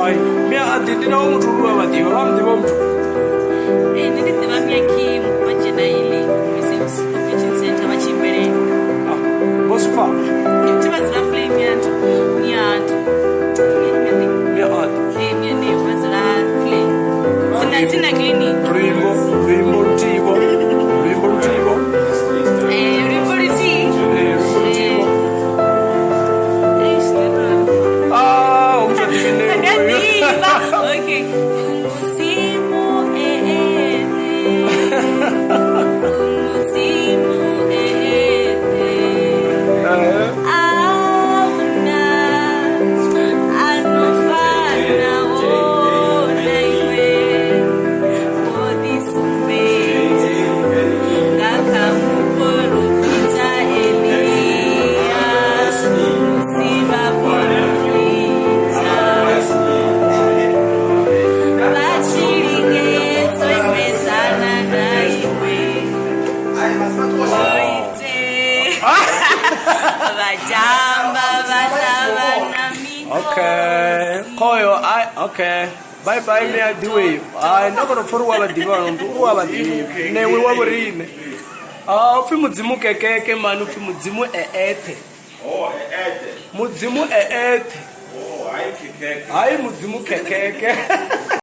Ai, mia adidina umuturu abadiwa bamdiwa mtu. Ndidi tibamya ki mupachena ili business convention center bachimbere. Bospa. Tiba zira flame yantu. Nyantu. Mia ad. Mia ne wazira flame. Sina clinic. Rimbo tibo. Rimbo tibo. Rimbo tibo. Okay. Okay. Koyo, okay. Bye bye, Newie. I'm not gonna forward what the one to Newie waburine. Ufi mudzimu kekeke manu ufi mudzimu eete. Oh, eete. Mudzimu eete. Oh, ai kekeke. Ai mudzimu kekeke.